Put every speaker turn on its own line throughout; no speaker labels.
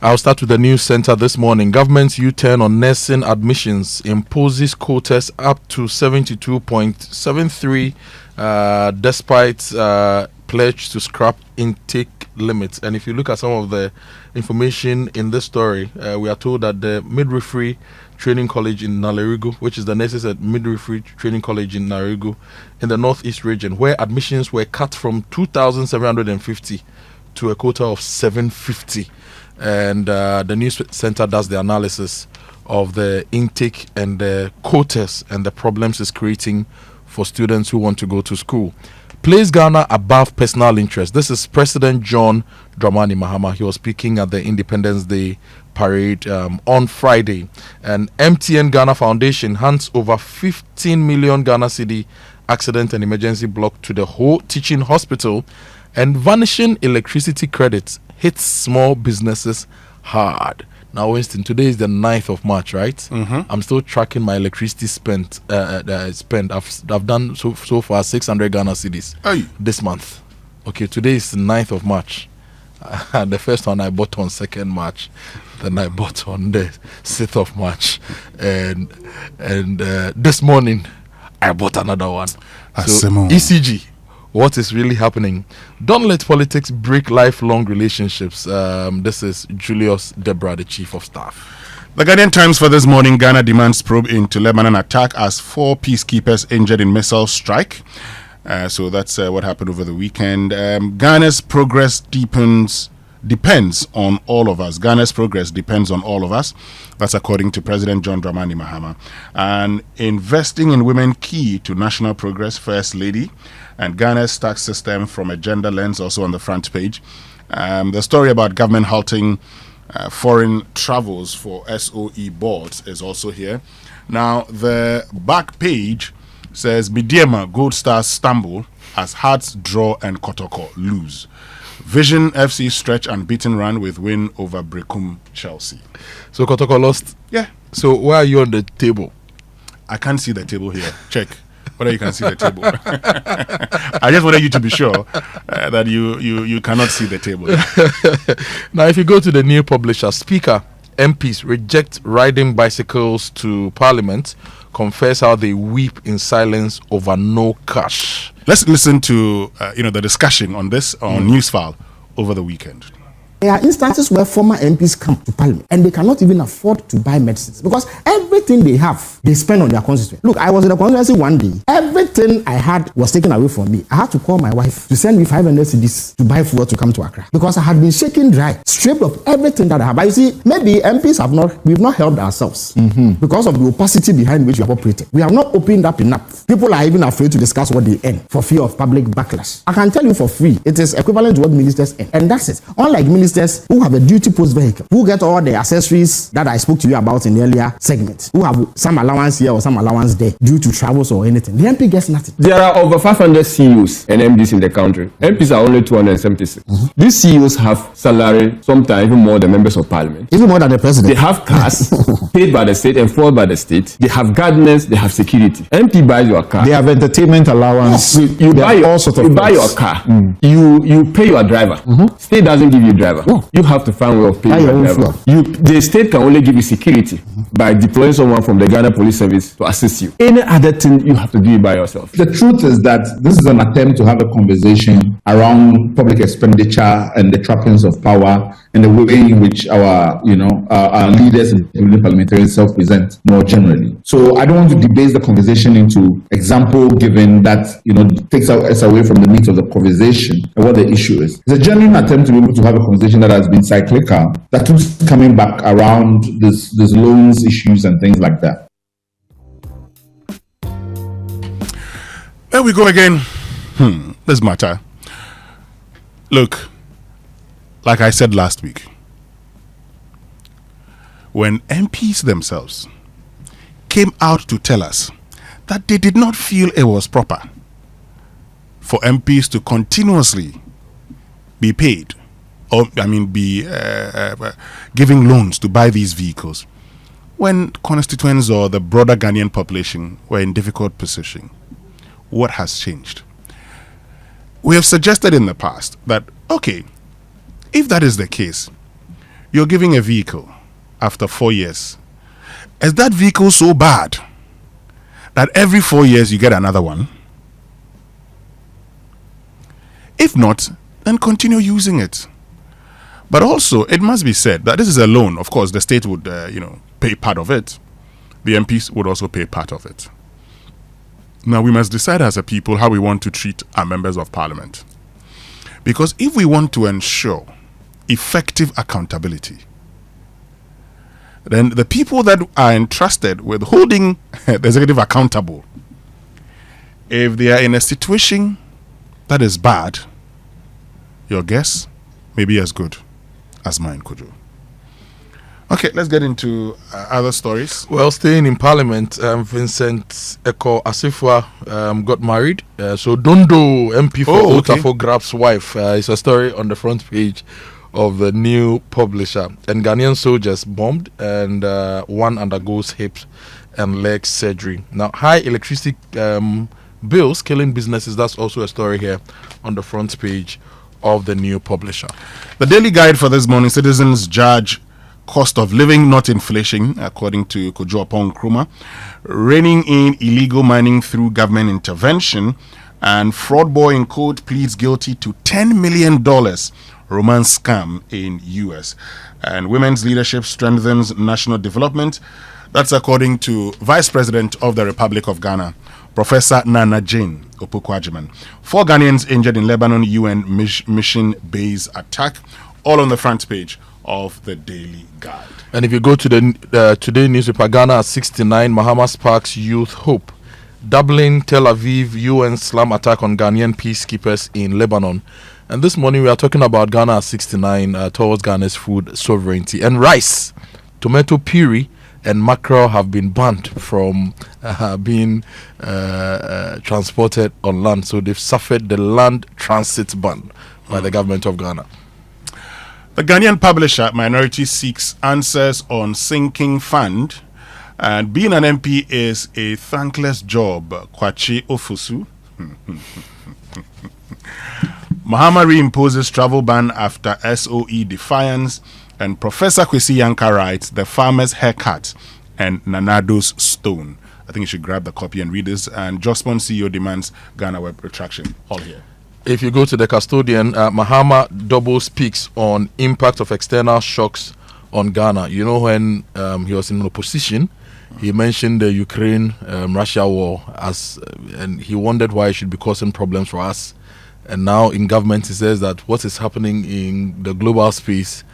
I'll start with the news center this morning. Government's U-turn on nursing admissions imposes quotas up to 72.73 despite pledge to scrap intake limits. And if you look at some of the information in this story, we are told that the midwifery training college in Nalerigu, which is the nurses at midwifery training college in Nalerigu in the northeast region, where admissions were cut from 2,750 to a quota of 750. And the news center does the analysis of the intake and the quotas and the problems it's creating for students who want to go to school. Place Ghana above personal interest. This is President John Dramani Mahama. He was speaking at the Independence Day parade on Friday. And MTN Ghana Foundation hands over 15 million Ghana cedi accident and emergency block to the whole teaching hospital. And vanishing electricity credits hits small businesses hard. Now, Winston, today is the 9th of March, right? Mm-hmm. I'm still tracking my electricity spent. I've done so far 600 Ghana cedis this month. Okay, today is the 9th of March. The first one I bought on 2nd March. Then I bought on the 6th of March. And this morning, I bought another one. So, ECG. What is really happening? Don't let politics break lifelong relationships. This is Julius Debra, the Chief of Staff.
The Guardian Times for this morning: Ghana demands probe into Lebanon attack as 4 peacekeepers injured in missile strike. So that's what happened over the weekend. Ghana's progress depends on all of us. Ghana's progress depends on all of us. That's according to President John Dramani Mahama. And investing in women key to national progress, First Lady. And Ghana's tax system from a gender lens, also on the front page. The story about government halting foreign travels for SOE boards is also here. Now, the back page says Bidiema Gold Stars stumble as Hearts draw and Kotoko lose. Vision FC stretch unbeaten run with win over Brecum Chelsea.
So Kotoko lost?
Yeah.
So where are you on the table?
I can't see the table here. Check whether you can see the table. I just wanted you to be sure that you cannot see the table.
Now, if you go to the new publisher, Speaker, MPs reject riding bicycles to Parliament, confess how they weep in silence over no cash.
Let's listen to the discussion on this on Newsfile over the weekend.
There are instances where former MPs come to Parliament and they cannot even afford to buy medicines because everything they have, they spend on their constituency. Look, I was in the constituency one day. Everything I had was taken away from me. I had to call my wife to send me 500 cedis to buy food to come to Accra because I had been shaken dry, stripped of everything that I have. But you see, maybe MPs we've not helped ourselves because of the opacity behind which we have operated. We have not opened up enough. People are even afraid to discuss what they earn for fear of public backlash. I can tell you for free, it is equivalent to what ministers earn. And that's it. Unlike ministers who have a duty post vehicle, who get all the accessories that I spoke to you about in the earlier segment, who have some allowance here or some allowance there due to travels or anything. The MP gets nothing.
There are over 500 CEOs and MDs in the country. MPs are only 276. These CEOs have salary, sometimes even more than members of parliament.
Even more than the president.
They have cars paid by the state and fueled by the state. They have gardeners, they have security. MP buys your car.
They have entertainment allowance.
You buy your car. You pay your driver. State doesn't give you driver. You have to find a way of paying your driver. The state can only give you security by deploying someone from the Ghana Police Service to assist you. Any other thing, you have to do it by yourself.
The truth is that this is an attempt to have a conversation around public expenditure and the trappings of power and the way in which our leaders and parliamentarians self-present more generally. So I don't want to debase the conversation into example given that takes us away from the meat of the conversation and what the issue is. It's a genuine attempt to be able to have a conversation that has been cyclical, that keeps coming back around this loans issues and things like that.
There we go again. This matter. Look, like I said last week, when MPs themselves came out to tell us that they did not feel it was proper for MPs to continuously be paid, be giving loans to buy these vehicles, when constituents or the broader Ghanaian population were in difficult position. What has changed? We have suggested in the past that, okay, if that is the case, You're giving a vehicle after 4 years. Is that vehicle so bad that every 4 years you get another one? If not, then continue using it. But also, it must be said that this is a loan. Of course, the state would, pay part of it. The MPs would also pay part of it. Now, we must decide as a people how we want to treat our members of parliament. Because if we want to ensure effective accountability, then the people that are entrusted with holding the executive accountable, if they are in a situation that is bad, your guess may be as good as mine, Kojo. Okay, let's get into other stories.
Well, staying in Parliament, Vincent Eko Asifwa got married. So Dondo MP for Otafo Grab's wife is a story on the front page of the new publisher. And Ghanaian soldiers bombed, and one undergoes hip and leg surgery. Now, high electricity bills killing businesses. That's also a story here on the front page of the new publisher.
The daily guide for this morning: citizens judge cost of living, not inflation, according to Kojo Apong Nkrumah. Reining in illegal mining through government intervention, and fraud boy in court pleads guilty to $10 million romance scam in US. And women's leadership strengthens national development. That's according to Vice President of the Republic of Ghana, Professor Nana Jane Opoku-Agyeman. 4 Ghanaians injured in Lebanon UN mission base attack, all on the front page of the Daily Guide.
And if you go to the today newspaper, Ghana at 69, Mahama sparks youth hope. Doubling Tel Aviv UN slam attack on Ghanaian peacekeepers in Lebanon. And this morning we are talking about Ghana at 69 towards Ghana's food sovereignty. And rice, tomato puree, and mackerel have been banned from being transported on land. So they've suffered the land transit ban by the government of Ghana.
The Ghanaian publisher Minority seeks answers on sinking fund, and being an MP is a thankless job. Kwachi Ofusu. Mahama reimposes travel ban after SOE defiance, and Professor Kwesi Yanka writes the farmer's haircut and Nanado's stone. I think you should grab the copy and read this. And Jospon CEO demands Ghana web retraction. All here.
If you go to the custodian, Mahama double speaks on impact of external shocks on Ghana. You know, when he was in opposition, he mentioned the Ukraine-Russia war and he wondered why it should be causing problems for us. And now in government, he says that what is happening in the global space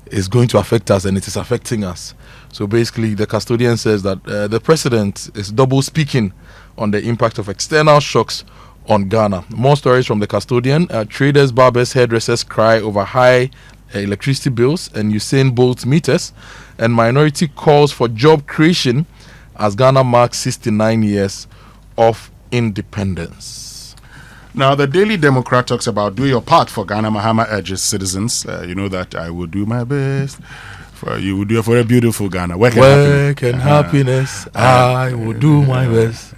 is going to affect us, and it is affecting us. So basically, the custodian says that the president is double speaking on the impact of external shocks on Ghana. More stories from the custodian. Traders, barbers, hairdressers cry over high electricity bills and Usain Bolt meters. And Minority calls for job creation as Ghana marks 69 years of independence.
Now, the Daily Democrat talks about do your part for Ghana. Mahama urges citizens. You know that I will do my best. You will do it for a beautiful Ghana. Work
and happiness. I will do my best.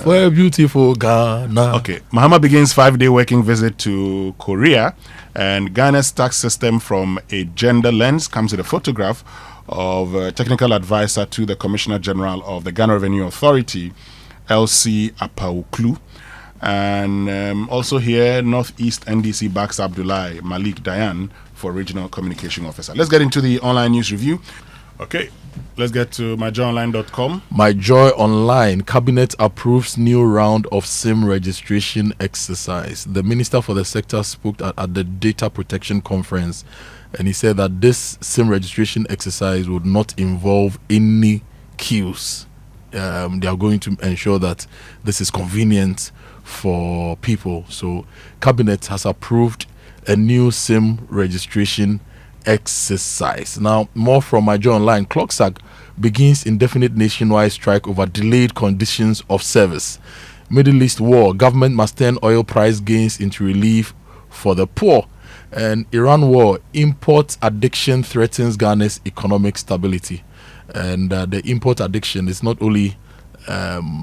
For a beautiful Ghana.
Okay. Mahama begins 5-day working visit to Korea, and Ghana's tax system from a gender lens comes with a photograph of a technical advisor to the Commissioner General of the Ghana Revenue Authority, LC Apauklu. And also here, Northeast NDC backs Abdullah Malik Dayan for Regional Communication Officer. Let's get into the online news review. Okay, let's get to myjoyonline.com.
My Joy Online. Cabinet approves new round of SIM registration exercise. The Minister for the Sector spoke at the Data Protection Conference, and he said that this SIM registration exercise would not involve any queues. They are going to ensure that this is convenient for people. So Cabinet has approved a new SIM registration exercise. Now, more from My Joy Online. Clocksag begins indefinite nationwide strike over delayed conditions of service. Middle East war. Government must turn oil price gains into relief for the poor. And Iran war. Import addiction threatens Ghana's economic stability. And the import addiction is not only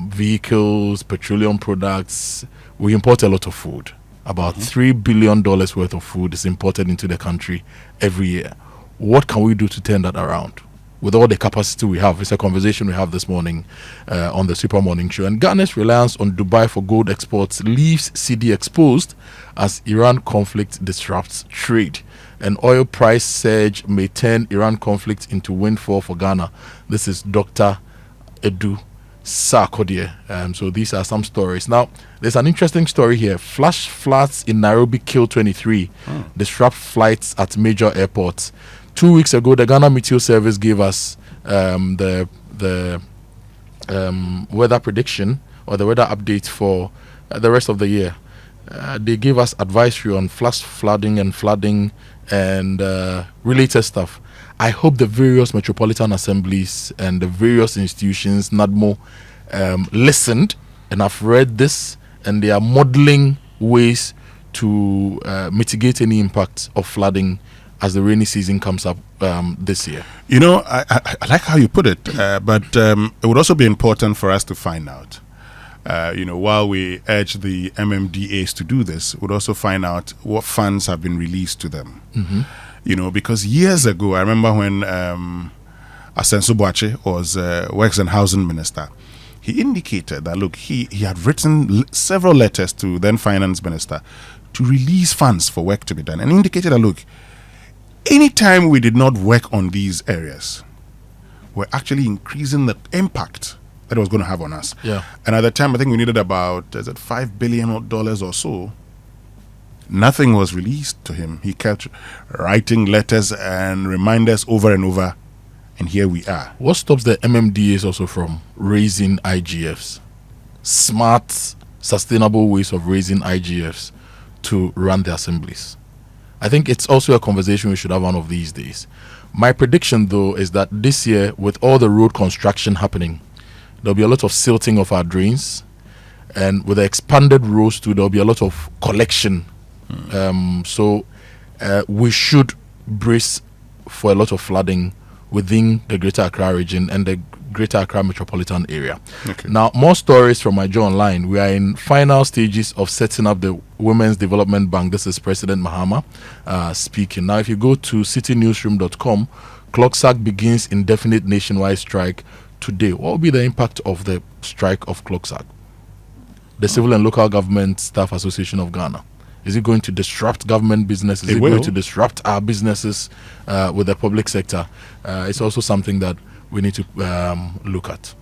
vehicles, petroleum products. We import a lot of food. About $3 billion worth of food is imported into the country every year. What can we do to turn that around? With all the capacity we have, it's a conversation we have this morning on the Super Morning Show. And Ghana's reliance on Dubai for gold exports leaves CD exposed as Iran conflict disrupts trade. An oil price surge may turn Iran conflict into windfall for Ghana. This is Dr. Edu Sarkodie. So these are some stories. Now, there's an interesting story here. Flash floods in Nairobi kill 23, disrupt flights at major airports. 2 weeks ago, the Ghana Meteor Service gave us the weather prediction or the weather update for the rest of the year. They gave us advisory on flash flooding and related stuff. I hope the various metropolitan assemblies and the various institutions, NADMO, listened and have read this, and they are modeling ways to mitigate any impact of flooding as the rainy season comes up this year.
You know, I like how you put it, but it would also be important for us to find out, while we urge the MMDAs to do this, would also find out what funds have been released to them. Because years ago, I remember when Asenso Boache was Works and Housing Minister, he indicated that, look, he had written several letters to then Finance Minister to release funds for work to be done, and indicated that, look, anytime we did not work on these areas, we're actually increasing the impact that it was going to have on us.
Yeah.
And at the time, I think we needed about $5 billion or so. Nothing was released to him. He kept writing letters and reminders over and over, and here we are.
What stops the MMDAs also from raising IGFs? Smart, sustainable ways of raising IGFs to run the assemblies. I think it's also a conversation we should have one of these days. My prediction, though, is that this year, with all the road construction happening, there'll be a lot of silting of our drains, and with the expanded roads too, there'll be a lot of collection. So we should brace for a lot of flooding within the Greater Accra region and the Greater Accra metropolitan area.
Okay.
Now, more stories from my Joe Online. We are in final stages of setting up the Women's Development Bank. This is President Mahama speaking. Now, if you go to citynewsroom.com, ClockSAG begins indefinite nationwide strike today. What will be the impact of the strike of ClockSAG? The Civil and Local Government Staff Association of Ghana. Is it going to disrupt government business? Is it going to disrupt our businesses with the public sector? It's also something that we need to look at.